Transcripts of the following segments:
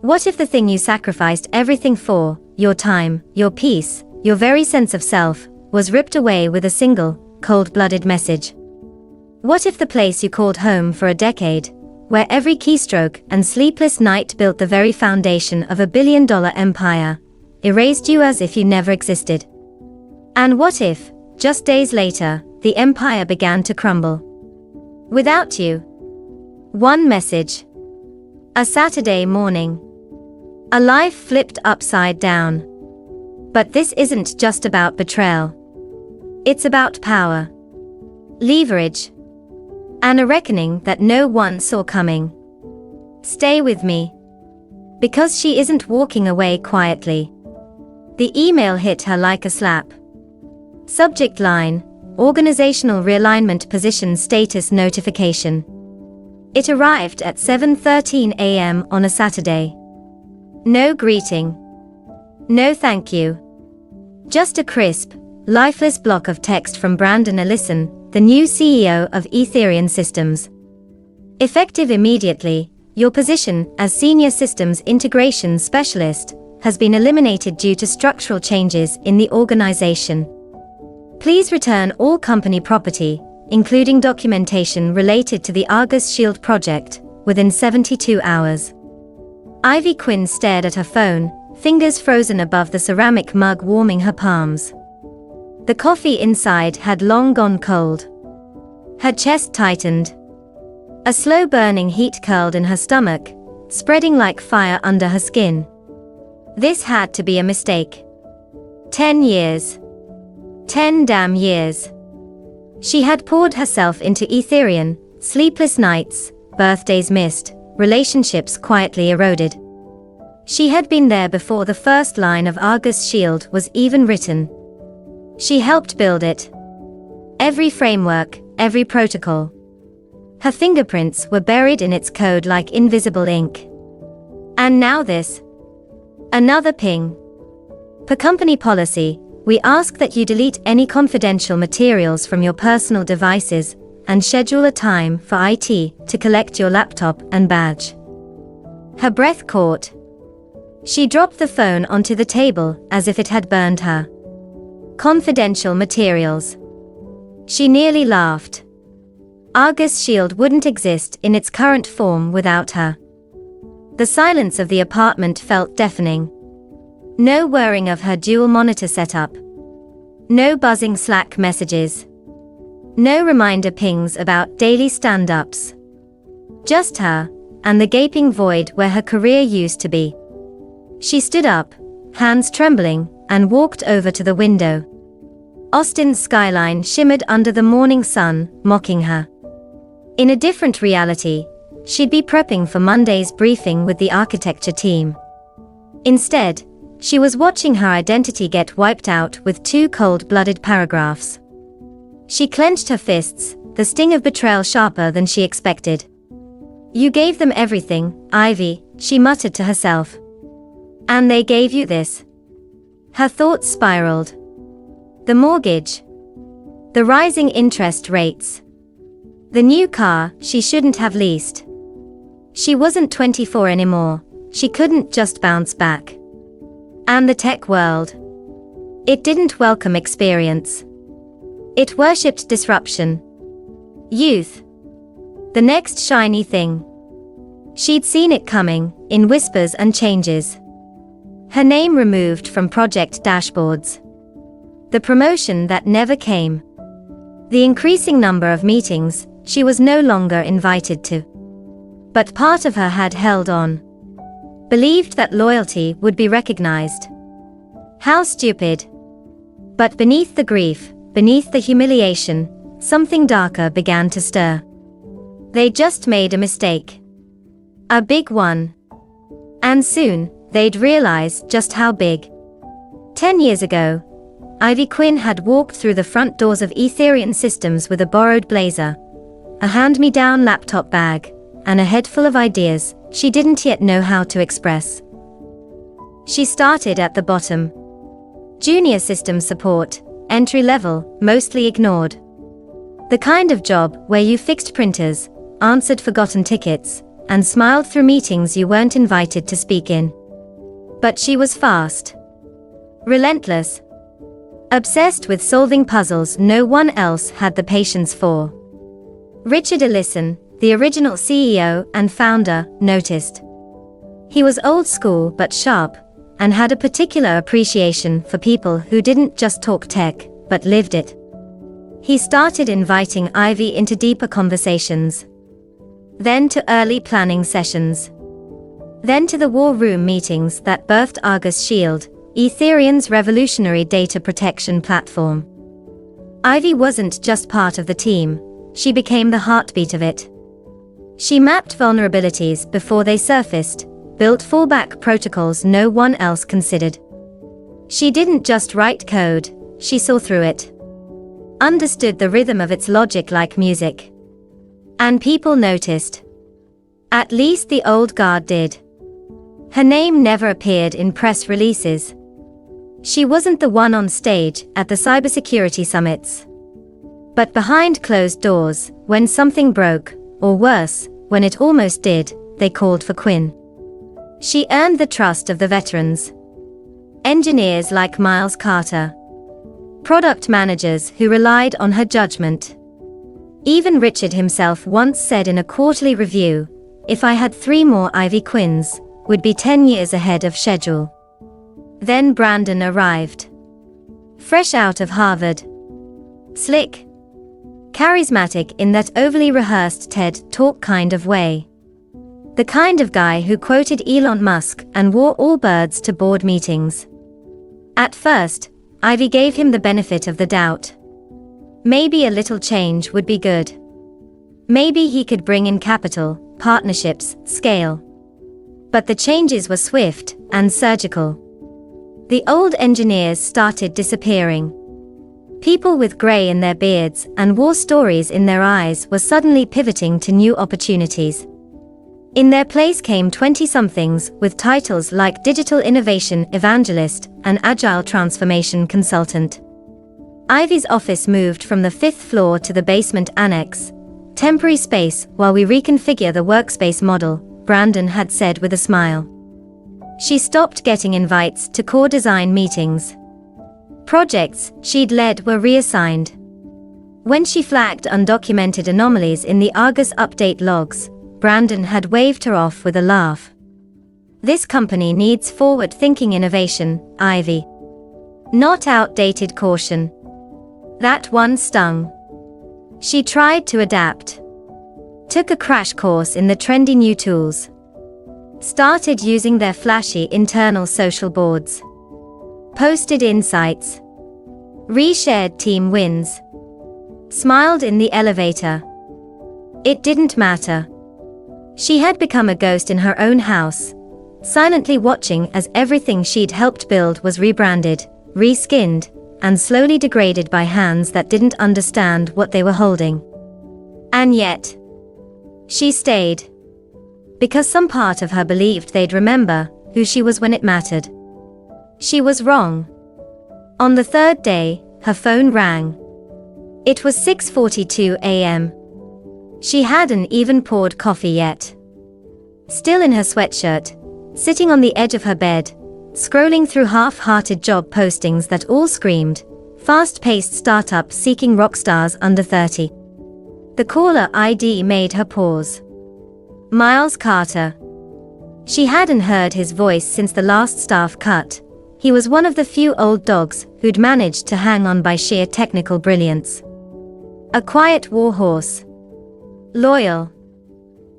What if the thing you sacrificed everything for, your time, your peace, your very sense of self, was ripped away with a single, cold-blooded message? What if the place you called home for a decade, where every keystroke and sleepless night built the very foundation of a billion-dollar empire, erased you as if you never existed? And what if, just days later, the empire began to crumble? Without you. One message. A Saturday morning. A life flipped upside down. But this isn't just about betrayal. It's about power, leverage, and a reckoning that no one saw coming. Stay with me. Because she isn't walking away quietly. The email hit her like a slap. Subject line: Organizational Realignment Position Status Notification. It arrived at 7:13 a.m. on a Saturday. No greeting. No thank you. Just a crisp, lifeless block of text from Brandon Ellison, the new CEO of Etherian Systems. Effective immediately, your position as Senior Systems Integration Specialist has been eliminated due to structural changes in the organization. Please return all company property, including documentation related to the Argus Shield project, within 72 hours. Ivy Quinn stared at her phone, fingers frozen above the ceramic mug warming her palms. The coffee inside had long gone cold. Her chest tightened. A slow burning heat curled in her stomach, spreading like fire under her skin. This had to be a mistake. 10 years. 10 damn years. She had poured herself into Etherian, sleepless nights, birthdays missed, relationships quietly eroded. She had been there before the first line of Argus Shield was even written. She helped build it. Every framework, every protocol. Her fingerprints were buried in its code like invisible ink. And now this. Another ping. Per company policy, we ask that you delete any confidential materials from your personal devices and schedule a time for IT to collect your laptop and badge. Her breath caught. She dropped the phone onto the table as if it had burned her. Confidential materials. She nearly laughed. Argus Shield wouldn't exist in its current form without her. The silence of the apartment felt deafening. No whirring of her dual monitor setup. No buzzing Slack messages. No reminder pings about daily stand-ups. Just her, and the gaping void where her career used to be. She stood up, hands trembling, and walked over to the window. Austin's skyline shimmered under the morning sun, mocking her. In a different reality, she'd be prepping for Monday's briefing with the architecture team. Instead, she was watching her identity get wiped out with 2 cold-blooded paragraphs. She clenched her fists, the sting of betrayal sharper than she expected. You gave them everything, Ivy, she muttered to herself. And they gave you this. Her thoughts spiraled. The mortgage. The rising interest rates. The new car she shouldn't have leased. She wasn't 24 anymore, she couldn't just bounce back. And the tech world. It didn't welcome experience. It worshipped disruption. Youth. The next shiny thing. She'd seen it coming, in whispers and changes. Her name removed from project dashboards. The promotion that never came. The increasing number of meetings she was no longer invited to. But part of her had held on. Believed that loyalty would be recognized. How stupid. But beneath the grief, beneath the humiliation, something darker began to stir. They just made a mistake. A big one. And soon, they'd realize just how big. 10 years ago, Ivy Quinn had walked through the front doors of Etherian Systems with a borrowed blazer, a hand-me-down laptop bag, and a head full of ideas she didn't yet know how to express. She started at the bottom. Junior systems support, entry level, mostly ignored. The kind of job where you fixed printers, answered forgotten tickets, and smiled through meetings you weren't invited to speak in. But she was fast. Relentless. Obsessed with solving puzzles no one else had the patience for. Richard Ellison, the original CEO and founder, noticed. He was old school but sharp, and had a particular appreciation for people who didn't just talk tech, but lived it. He started inviting Ivy into deeper conversations. Then to early planning sessions. Then to the war room meetings that birthed Argus Shield, Ethereum's revolutionary data protection platform. Ivy wasn't just part of the team, she became the heartbeat of it. She mapped vulnerabilities before they surfaced, built fallback protocols no one else considered. She didn't just write code, she saw through it. Understood the rhythm of its logic like music. And people noticed. At least the old guard did. Her name never appeared in press releases. She wasn't the one on stage at the cybersecurity summits. But behind closed doors, when something broke, or worse, when it almost did, they called for Quinn. She earned the trust of the veterans. Engineers like Miles Carter. Product managers who relied on her judgment. Even Richard himself once said in a quarterly review, "If I had 3 more Ivy Quinns, would be 10 years ahead of schedule." Then Brandon arrived. Fresh out of Harvard. Slick. Charismatic in that overly rehearsed TED Talk kind of way. The kind of guy who quoted Elon Musk and wore all birds to board meetings. At first, Ivy gave him the benefit of the doubt. Maybe a little change would be good. Maybe he could bring in capital, partnerships, scale. But the changes were swift and surgical. The old engineers started disappearing. People with grey in their beards and war stories in their eyes were suddenly pivoting to new opportunities. In their place came 20-somethings with titles like Digital Innovation Evangelist and Agile Transformation Consultant. Ivy's office moved from the 5th floor to the basement annex. Temporary space while we reconfigure the workspace model, Brandon had said with a smile. She stopped getting invites to core design meetings. Projects she'd led were reassigned. When she flagged undocumented anomalies in the Argus update logs, Brandon had waved her off with a laugh. This company needs forward-thinking innovation, Ivy. Not outdated caution. That one stung. She tried to adapt. Took a crash course in the trendy new tools. Started using their flashy internal social boards. Posted insights. Reshared team wins. Smiled in the elevator. It didn't matter. She had become a ghost in her own house, silently watching as everything she'd helped build was rebranded, reskinned, and slowly degraded by hands that didn't understand what they were holding. And yet, she stayed. Because some part of her believed they'd remember who she was when it mattered. She was wrong. On the 3rd day, her phone rang. It was 6:42 a.m. She hadn't even poured coffee yet. Still in her sweatshirt, sitting on the edge of her bed, scrolling through half-hearted job postings that all screamed, fast-paced startup seeking rock stars under 30. The caller ID made her pause. Miles Carter. She hadn't heard his voice since the last staff cut. He was one of the few old dogs who'd managed to hang on by sheer technical brilliance. A quiet warhorse. Loyal.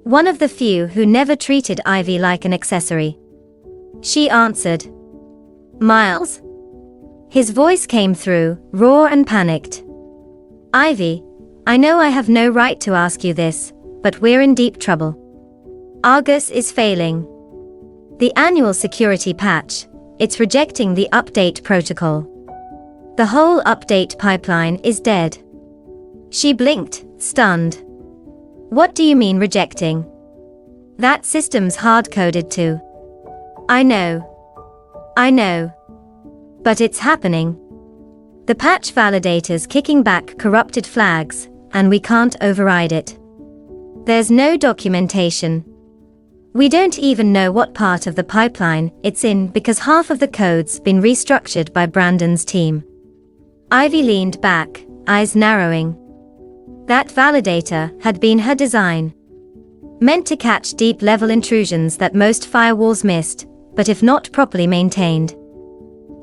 One of the few who never treated Ivy like an accessory. She answered. Miles? His voice came through, raw and panicked. Ivy, I know I have no right to ask you this, but we're in deep trouble. Argus is failing. The annual security patch, it's rejecting the update protocol. The whole update pipeline is dead. She blinked, stunned. What do you mean rejecting? That system's hard-coded too. I know. But it's happening. The patch validator's kicking back corrupted flags, and we can't override it. There's no documentation. We don't even know what part of the pipeline it's in because half of the code's been restructured by Brandon's team. Ivy leaned back, eyes narrowing. That validator had been her design. Meant to catch deep-level intrusions that most firewalls missed, but if not properly maintained.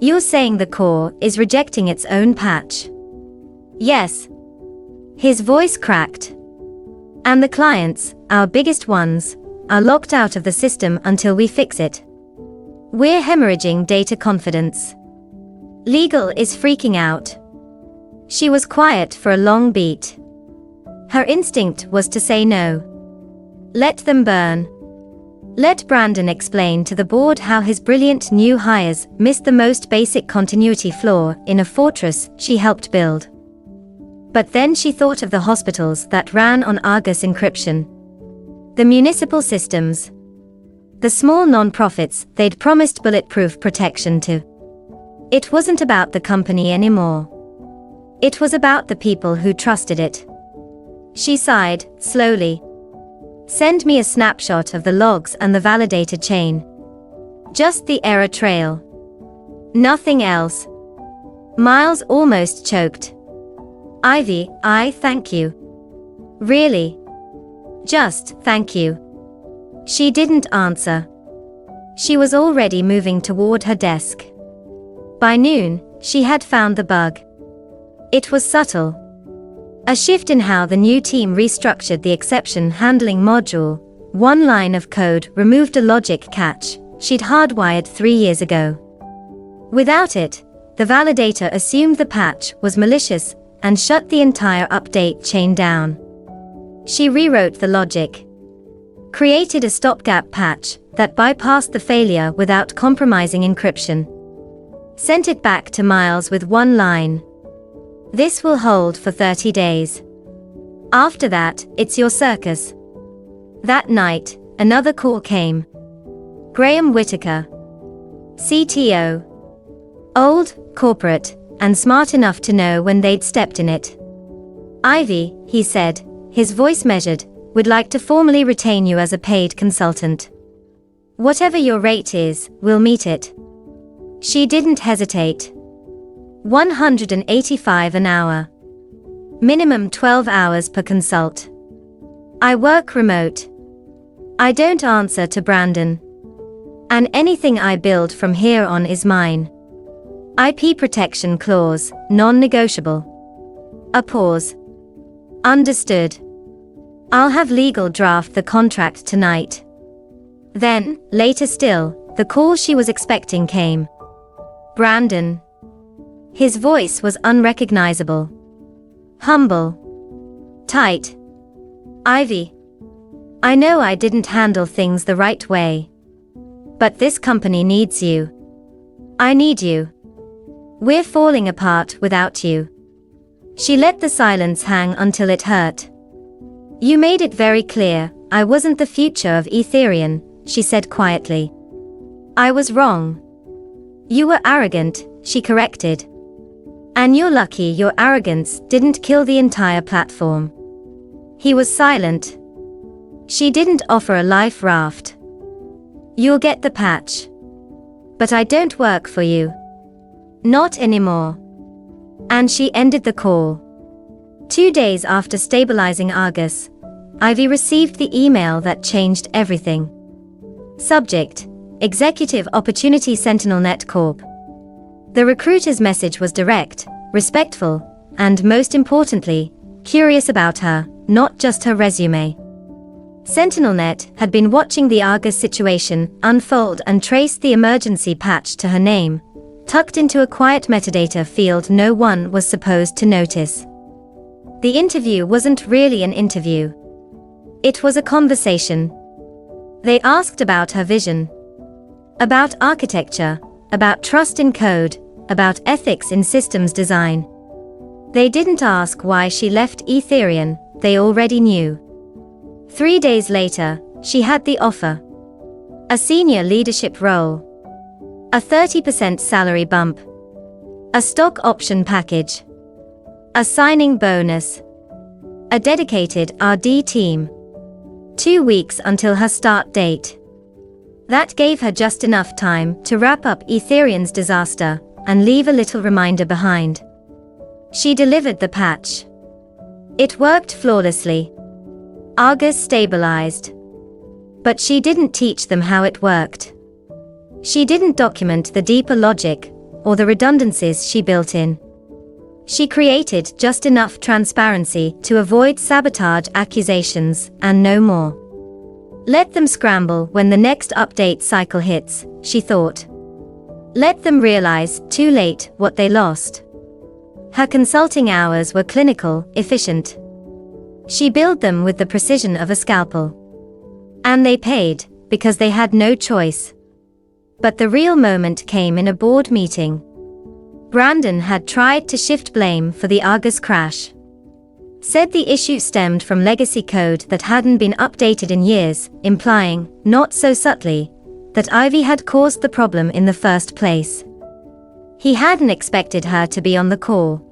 You're saying the core is rejecting its own patch? Yes. His voice cracked. And the clients, our biggest ones, are locked out of the system until we fix it. We're hemorrhaging data confidence. Legal is freaking out. She was quiet for a long beat. Her instinct was to say no. Let them burn. Let Brandon explain to the board how his brilliant new hires missed the most basic continuity flaw in a fortress she helped build. But then she thought of the hospitals that ran on Argus encryption. The municipal systems. The small non-profits they'd promised bulletproof protection to. It wasn't about the company anymore. It was about the people who trusted it. She sighed, slowly. Send me a snapshot of the logs and the validator chain. Just the error trail. Nothing else. Miles almost choked. Ivy, I thank you. Really? Just thank you. She didn't answer. She was already moving toward her desk. By noon, she had found the bug. It was subtle. A shift in how the new team restructured the exception handling module. One line of code removed a logic catch she'd hardwired 3 years ago. Without it, the validator assumed the patch was malicious and shut the entire update chain down. She rewrote the logic. Created a stopgap patch that bypassed the failure without compromising encryption. Sent it back to Miles with one line. This will hold for 30 days. After that, it's your circus. That night, another call came. Graham Whitaker. CTO. Old, corporate, and smart enough to know when they'd stepped in it. Ivy, he said, his voice measured, would like to formally retain you as a paid consultant. Whatever your rate is, we'll meet it. She didn't hesitate. $185 an hour. Minimum 12 hours per consult. I work remote. I don't answer to Brandon. And anything I build from here on is mine. IP protection clause, non-negotiable. A pause. Understood. I'll have legal draft the contract tonight. Then, later still, the call she was expecting came. Brandon. His voice was unrecognizable. Humble. Tight. Ivy. I know I didn't handle things the right way. But this company needs you. I need you. We're falling apart without you. She let the silence hang until it hurt. You made it very clear, I wasn't the future of Etherian, she said quietly. I was wrong. You were arrogant, she corrected. And you're lucky your arrogance didn't kill the entire platform. He was silent. She didn't offer a life raft. You'll get the patch. But I don't work for you. Not anymore. And she ended the call. 2 days after stabilizing Argus, Ivy received the email that changed everything. Subject: Executive Opportunity SentinelNet Corp. The recruiter's message was direct, respectful, and most importantly, curious about her, not just her resume. SentinelNet had been watching the Argus situation unfold and traced the emergency patch to her name, tucked into a quiet metadata field no one was supposed to notice. The interview wasn't really an interview. It was a conversation. They asked about her vision. About architecture, about trust in code, about ethics in systems design. They didn't ask why she left Etherian, they already knew. 3 days later, she had the offer. A senior leadership role. A 30% salary bump. A stock option package. A signing bonus. A dedicated RD team. 2 weeks until her start date. That gave her just enough time to wrap up Ethereum's disaster and leave a little reminder behind. She delivered the patch. It worked flawlessly. Argus stabilized. But she didn't teach them how it worked. She didn't document the deeper logic or the redundancies she built in. She created just enough transparency to avoid sabotage accusations and no more. Let them scramble when the next update cycle hits, she thought. Let them realize too late what they lost. Her consulting hours were clinical, efficient. She billed them with the precision of a scalpel. And they paid, because they had no choice. But the real moment came in a board meeting. Brandon had tried to shift blame for the Argus crash. Said the issue stemmed from legacy code that hadn't been updated in years, implying, not so subtly, that Ivy had caused the problem in the first place. He hadn't expected her to be on the call.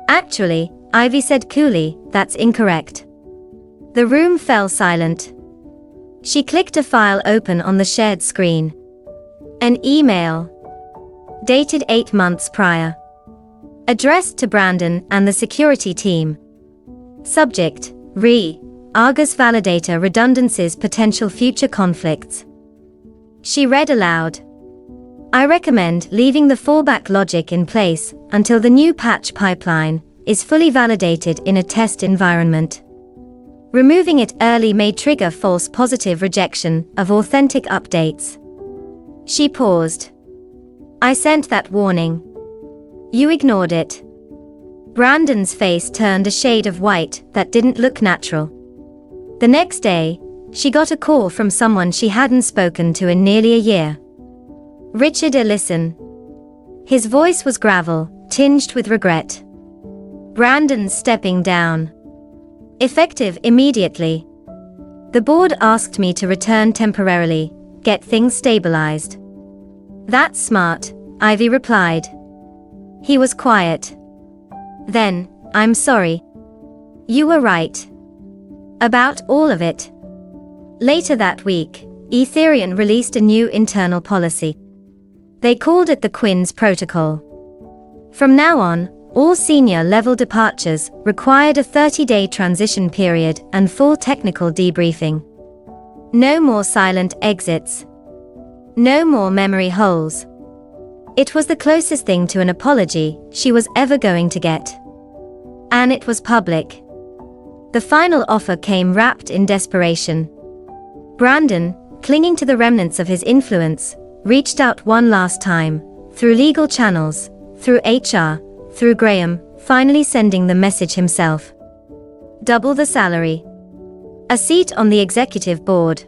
Actually, Ivy said coolly, that's incorrect. The room fell silent. She clicked a file open on the shared screen. An email. Dated 8 months prior. Addressed to Brandon and the security team. Subject, Argus Validator Redundancies Potential Future Conflicts. She read aloud. I recommend leaving the fallback logic in place until the new patch pipeline is fully validated in a test environment. Removing it early may trigger false positive rejection of authentic updates. She paused. I sent that warning. You ignored it. Brandon's face turned a shade of white that didn't look natural. The next day, she got a call from someone she hadn't spoken to in nearly a year. Richard Ellison. His voice was gravel, tinged with regret. Brandon stepping down. Effective immediately. The board asked me to return temporarily, get things stabilized. That's smart, Ivy replied. He was quiet. Then, I'm sorry. You were right. About all of it. Later that week, Ethereum released a new internal policy. They called it the Quinn's Protocol. From now on, all senior-level departures required a 30-day transition period and full technical debriefing. No more silent exits. No more memory holes. It was the closest thing to an apology she was ever going to get. And it was public. The final offer came wrapped in desperation. Brandon, clinging to the remnants of his influence, reached out one last time, through legal channels, through HR, through Graham, finally sending the message himself. Double the salary. A seat on the executive board.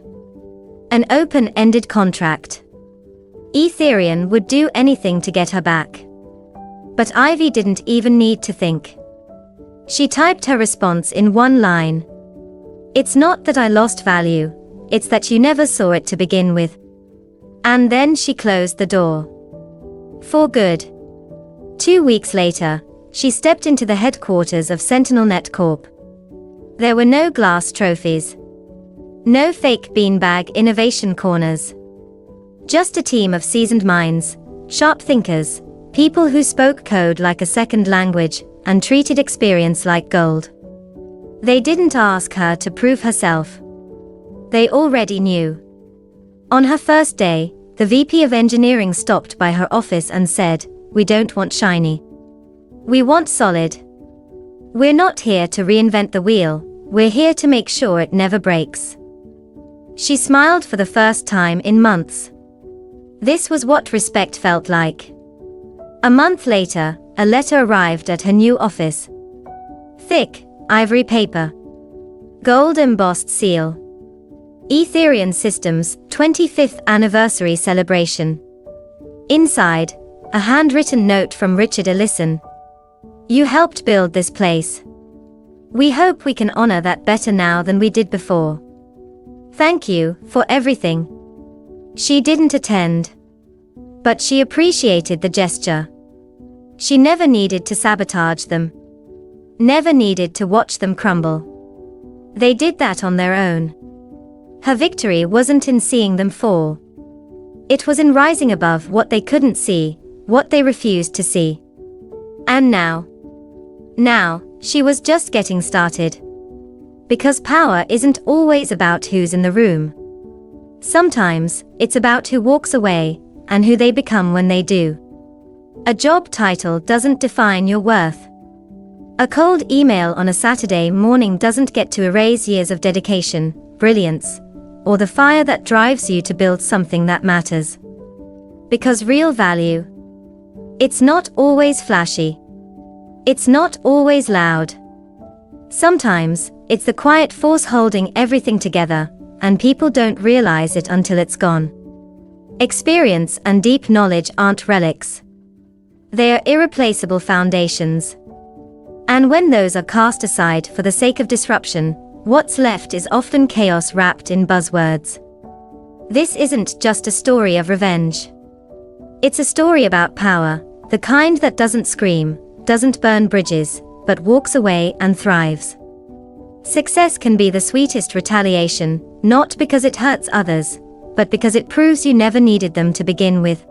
An open-ended contract. Ethereum would do anything to get her back. But Ivy didn't even need to think. She typed her response in one line. It's not that I lost value, it's that you never saw it to begin with. And then she closed the door. For good. 2 weeks later, she stepped into the headquarters of SentinelNet Corp. There were no glass trophies. No fake beanbag innovation corners. Just a team of seasoned minds, sharp thinkers, people who spoke code like a second language and treated experience like gold. They didn't ask her to prove herself. They already knew. On her first day, the VP of Engineering stopped by her office and said, "We don't want shiny. We want solid. We're not here to reinvent the wheel, we're here to make sure it never breaks." She smiled for the first time in months. This was what respect felt like. A month later, a letter arrived at her new office. Thick, ivory paper. Gold embossed seal. Ethereum Systems 25th Anniversary Celebration. Inside, a handwritten note from Richard Ellison. You helped build this place. We hope we can honor that better now than we did before. Thank you for everything. She didn't attend. But she appreciated the gesture. She never needed to sabotage them. Never needed to watch them crumble. They did that on their own. Her victory wasn't in seeing them fall. It was in rising above what they couldn't see, what they refused to see. And now, she was just getting started. Because power isn't always about who's in the room. Sometimes, it's about who walks away, and who they become when they do. A job title doesn't define your worth. A cold email on a Saturday morning doesn't get to erase years of dedication, brilliance, or the fire that drives you to build something that matters. Because real value, it's not always flashy. It's not always loud. Sometimes, it's the quiet force holding everything together, and people don't realize it until it's gone. Experience and deep knowledge aren't relics. They are irreplaceable foundations. And when those are cast aside for the sake of disruption, what's left is often chaos wrapped in buzzwords. This isn't just a story of revenge. It's a story about power, the kind that doesn't scream, doesn't burn bridges, but walks away and thrives. Success can be the sweetest retaliation, not because it hurts others, but because it proves you never needed them to begin with.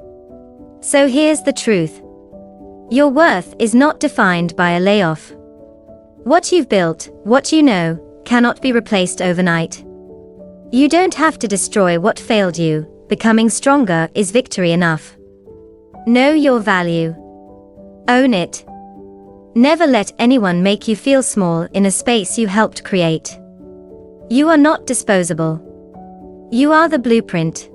So here's the truth. Your worth is not defined by a layoff. What you've built, what you know, cannot be replaced overnight. You don't have to destroy what failed you, becoming stronger is victory enough. Know your value. Own it. Never let anyone make you feel small in a space you helped create. You are not disposable. You are the blueprint.